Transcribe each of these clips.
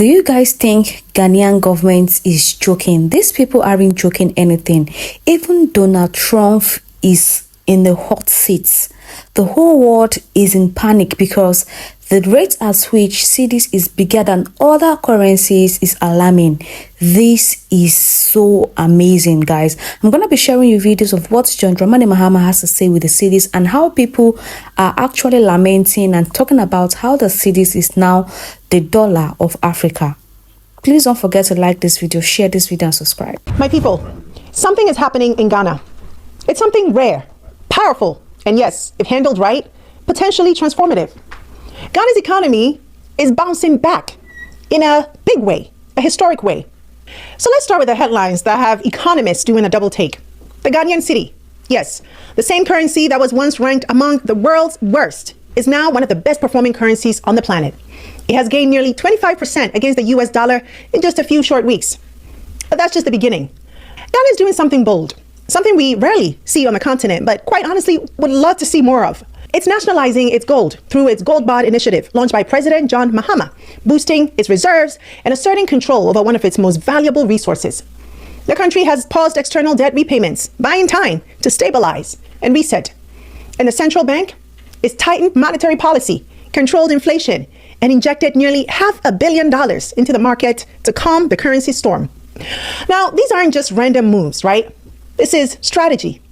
Do you guys think Ghanaian government is joking? These people aren't joking anything. Even Donald Trump is in the hot seats. The whole world is in panic because the rate at which Cedis is bigger than other currencies is alarming. This is so amazing, guys. I'm going to be sharing you videos of what John Dramani Mahama has to say with the Cedis and how people are actually lamenting and talking about how the Cedis is now the dollar of Africa. Please don't forget to like this video, share this video and subscribe. My people, something is happening in Ghana. It's something rare, powerful, and yes, if handled right, potentially transformative. Ghana's economy is bouncing back in a big way, a historic way. So let's start with the headlines that have economists doing a double take. The Ghanaian cedi, yes, the same currency that was once ranked among the world's worst, is now one of the best performing currencies on the planet. It has gained nearly 25% against the US dollar in just a few short weeks. But that's just the beginning. Ghana is doing something bold, something we rarely see on the continent, but quite honestly would love to see more of. It's nationalizing its gold through its Gold Bond initiative launched by President John Mahama, boosting its reserves and asserting control over one of its most valuable resources. The country has paused external debt repayments, buying time to stabilize and reset. And the central bank is tightened monetary policy, controlled inflation, and injected nearly $500 million into the market to calm the currency storm. Now, these aren't just random moves, right? This is strategy.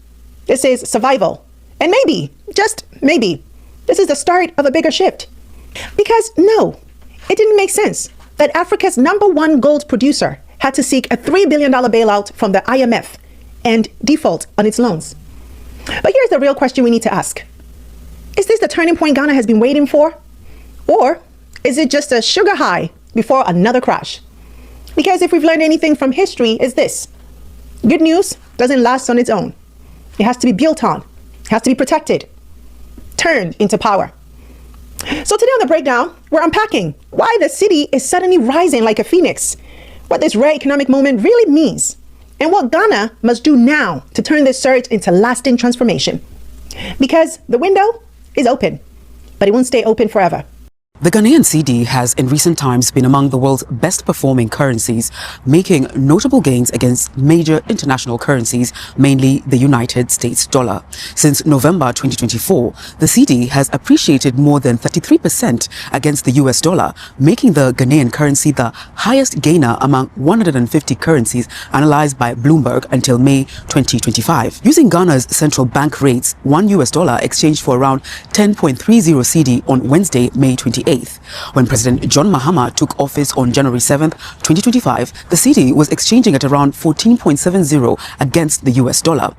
This is survival. And maybe, just maybe, this is the start of a bigger shift. Because no, it didn't make sense that Africa's #1 gold producer had to seek a $3 billion bailout from the IMF and default on its loans. But here's the real question we need to ask. Is this the turning point Ghana has been waiting for? Or is it just a sugar high before another crash? Because if we've learned anything from history, it's this. Good news doesn't last on its own. It has to be built on. It has to be protected, turned into power. So today on The Breakdown, we're unpacking why the cedi is suddenly rising like a phoenix, what this rare economic moment really means, and what Ghana must do now to turn this surge into lasting transformation. Because the window is open, but it won't stay open forever. The Ghanaian cedi has in recent times been among the world's best performing currencies, making notable gains against major international currencies, mainly the United States dollar. Since November 2024, the cedi has appreciated more than 33% against the US dollar, making the Ghanaian currency the highest gainer among 150 currencies analyzed by Bloomberg until May 2025. Using Ghana's central bank rates, $1 exchanged for around 10.30 cedi on Wednesday, May 28th. When President John Mahama took office on January 7th, 2025, the cedi was exchanging at around 14.70 against the US dollar.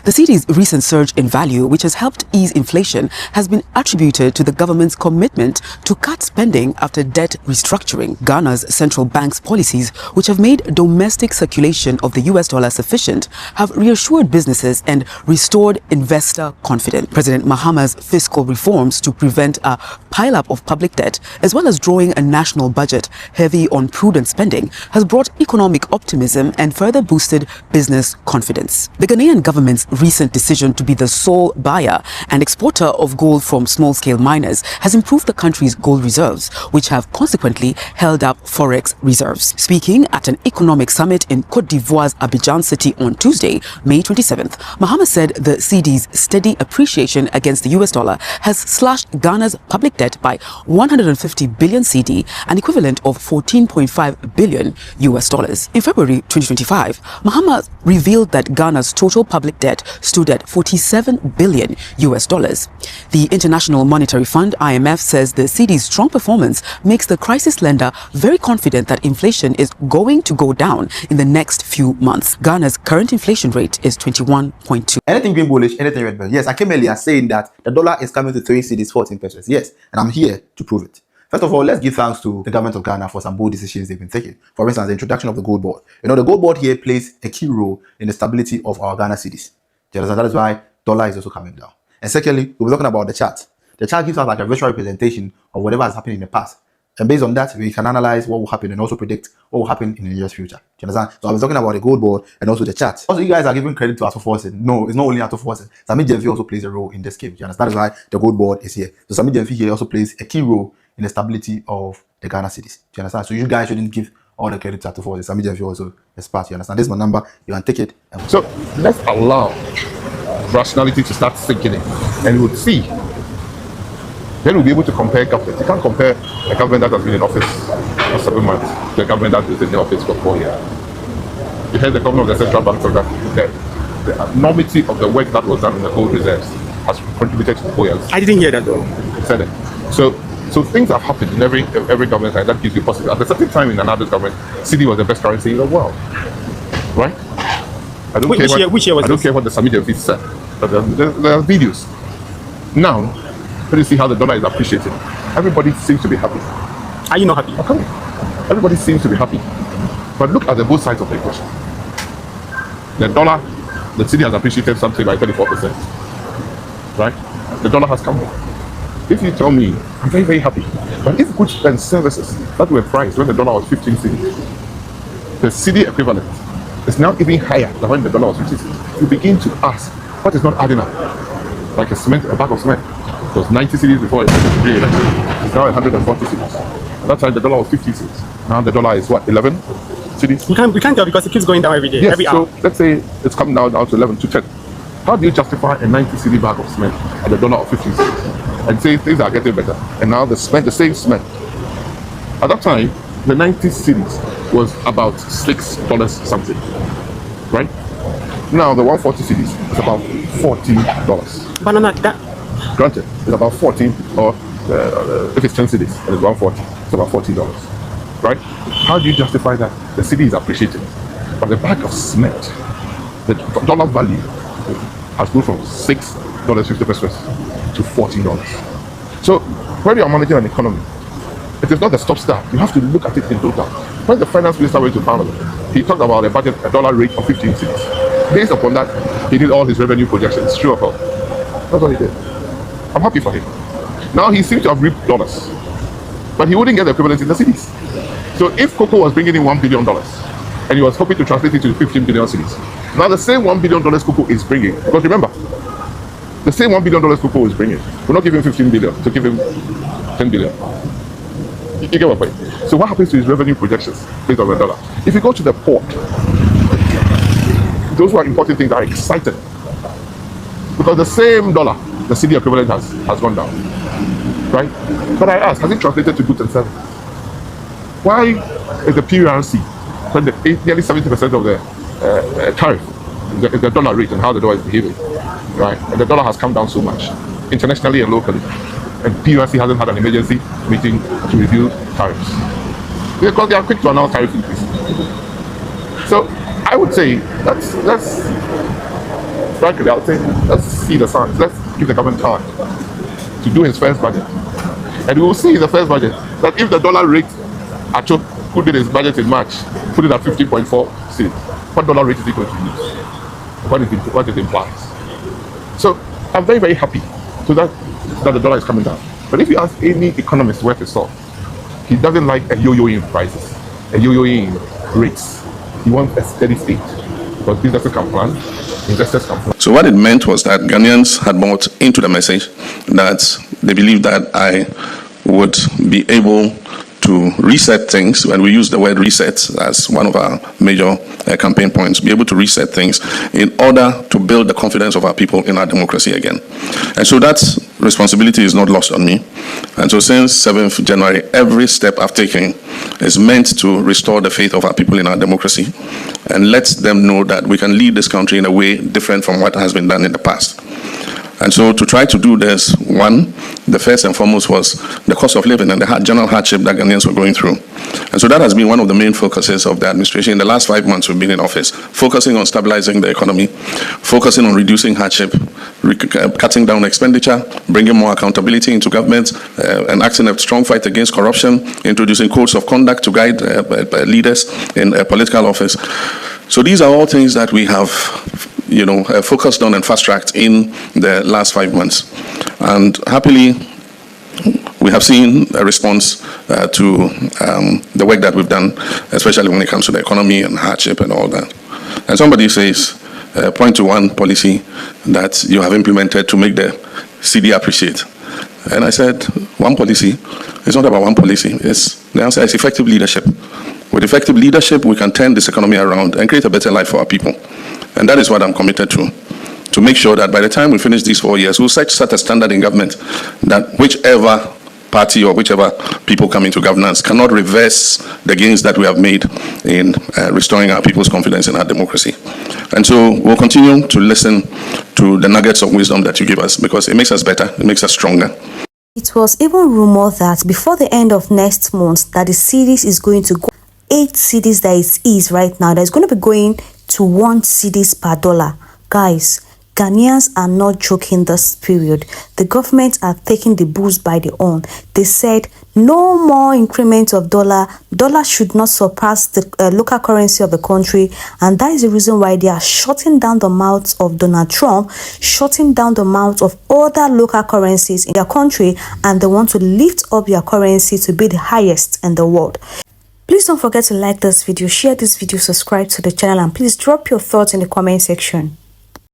The cedi's recent surge in value, which has helped ease inflation, has been attributed to the government's commitment to cut spending after debt restructuring. Ghana's central bank's policies, which have made domestic circulation of the US dollar sufficient, have reassured businesses and restored investor confidence. President Mahama's fiscal reforms to prevent a pileup of public debt, as well as drawing a national budget heavy on prudent spending, has brought economic optimism and further boosted business confidence. The Ghanaian government's recent decision to be the sole buyer and exporter of gold from small-scale miners has improved the country's gold reserves, which have consequently held up forex reserves. Speaking at an economic summit in Cote d'Ivoire's Abidjan city on Tuesday, May 27th, Mahama said the cedi's steady appreciation against the US dollar has slashed Ghana's public debt by 150 billion cedi, an equivalent of 14.5 billion US dollars. In February 2025, Mahama revealed that Ghana's total public debt stood at 47 billion US dollars. The International Monetary Fund, IMF, says the cedi's strong performance makes the crisis lender very confident that inflation is going to go down in the next few months. Ghana's current inflation rate is 21.2. Anything being bullish, anything red bell. Yes, I came earlier saying that the dollar is coming to 3 cedis 14 pesos. Yes, and I'm here to prove it. First of all, let's give thanks to the government of Ghana for some bold decisions they've been taking. For instance, the introduction of the gold board. You know, the gold board here plays a key role in the stability of our Ghana cedis. That is why dollar is also coming down. And secondly, we're talking about the chart. The chart gives us like a visual representation of whatever has happened in the past. And based on that, we can analyze what will happen and also predict what will happen in the near future. Do you understand? So I was talking about the gold board and also the chart. Also, you guys are giving credit to Ato Forcing. No, it's not only Ato Forcing. Sami Jemfi also plays a role in this game. Do you understand? That is why the gold board is here. So Sami Jemfi here also plays a key role in the stability of the Ghana Cedis. Do you understand? So you guys shouldn't give all the credit to for the Samija if you also a part. You understand? This is my number. You can take it. So let's allow rationality to start sinking in, and we'll see. Then we'll be able to compare government. You can't compare a government that has been in office for 7 months to a government that is in the office for 4 years. You heard the governor of the central bank talk that the enormity of the work that was done in the gold reserves has contributed to the 4 years. I didn't hear that though. He said it. So things have happened in every government, and that gives you positive. At a certain time in another government, CD was the best currency in the world, right? I don't Which year was I don't this? care what the Samija office said, but there are videos. Now, let us see how the dollar is appreciating. Everybody seems to be happy. Are you not happy? Okay. Everybody seems to be happy. But look at the both sides of the equation. The dollar, the city has appreciated something like 34%. Right? The dollar has come down. If you tell me, I'm very, very happy. But if goods and services that were priced when the dollar was 15 cedis, the city equivalent is now even higher than when the dollar was 50 cedis. You begin to ask, what is not adding up? Like a bag of cement. It was 90 cedis before it's now 140 cedis. At that time the dollar was 50 cedis. Now the dollar is what, 11 cedis? We can't tell because it keeps going down every day, Yes, every hour. so let's say it's come down to 11 to 10. How do you justify a 90 cedi bag of cement at the dollar of 50 cedis? And say things are getting better. And now the same cement. At that time, the 90 cedis was about $6 something. Right? Now the 140 cedis is about $14. But that Granted, it's about 14, or if it's 10 cedis and it's 140, it's about $40. Right? How do you justify that? The cedi is appreciating. But the bag of cement, the dollar value has moved from $6.50 to $14. So when you are managing an economy, it is not the stop start. You have to look at it in total. When the finance minister went to Parliament, he talked about a dollar rate of 15 cedis. Based upon that, he did all his revenue projections. True or false? That's what he did. I'm happy for him. Now he seems to have reaped dollars, but he wouldn't get the equivalent in the cities. So if Cocoa was bringing in $1 billion, and he was hoping to translate it to 15 billion cities, now the same $1 billion Cocoa is bringing, because remember, the same $1 billion Cocoa is bringing, we're not giving 15 billion, to give him 10 billion. You get my point? So what happens to his revenue projections based on the dollar? If you go to the port, those who are importing things are excited, because the same dollar, the cedi equivalent has gone down, right? But I ask, has it translated to goods and services? Why is the PRC, when nearly 70% of the tariff is the dollar rate and how the dollar is behaving, right? And the dollar has come down so much, internationally and locally, and PRC hasn't had an emergency meeting to review tariffs, because they are quick to announce tariff increases. So I would say frankly, I would say let's see the signs. Let's give the government time to do his first budget, and we will see in the first budget that if the dollar rate Acho who did his budget in March put it at 50.4 cedis, what dollar rate is he going to use? What it implies. So I'm very, very happy so that the dollar is coming down. But if you ask any economist worth his salt, he doesn't like a yo-yoing prices, a yo-yoing rates. He wants a steady state, because businesses can plan, investors can plan. So what it meant was that Ghanaians had bought into the message that they believed that I would be able to reset things, and we use the word reset as one of our major campaign points, be able to reset things in order to build the confidence of our people in our democracy again. And so that responsibility is not lost on me. And so since 7th January, every step I've taken is meant to restore the faith of our people in our democracy and let them know that we can lead this country in a way different from what has been done in the past. And so to try to do this, one, the first and foremost was the cost of living and the general hardship that Ghanaians were going through. And so that has been one of the main focuses of the administration in the last 5 months we've been in office, focusing on stabilizing the economy, focusing on reducing hardship, cutting down expenditure, bringing more accountability into government, and acting a strong fight against corruption, introducing codes of conduct to guide leaders in political office. So these are all things that we have focused on and fast-tracked in the last 5 months. And happily, we have seen a response to the work that we've done, especially when it comes to the economy and hardship and all that. And somebody says, point to one policy that you have implemented to make the cedi appreciate. And I said, one policy, it's not about one policy. The answer is effective leadership. With effective leadership, we can turn this economy around and create a better life for our people. And that is what I'm committed to make sure that by the time we finish these 4 years, we'll set a standard in government that whichever party or whichever people come into governance cannot reverse the gains that we have made in restoring our people's confidence in our democracy. And so we'll continue to listen to the nuggets of wisdom that you give us, because it makes us better, it makes us stronger. It was even rumored that before the end of next month that the Cedis is going to go 8 Cedis that it is right now. That's going to be going to 1 Cedis per dollar. Guys, Ghanaians are not joking this period. The government are taking the bulls by the horn. They said no more increment of dollar. Dollar should not surpass the local currency of the country. And that is the reason why they are shutting down the mouths of Donald Trump, shutting down the mouths of other local currencies in their country. And they want to lift up their currency to be the highest in the world. Please don't forget to like this video, share this video, subscribe to the channel, and please drop your thoughts in the comment section.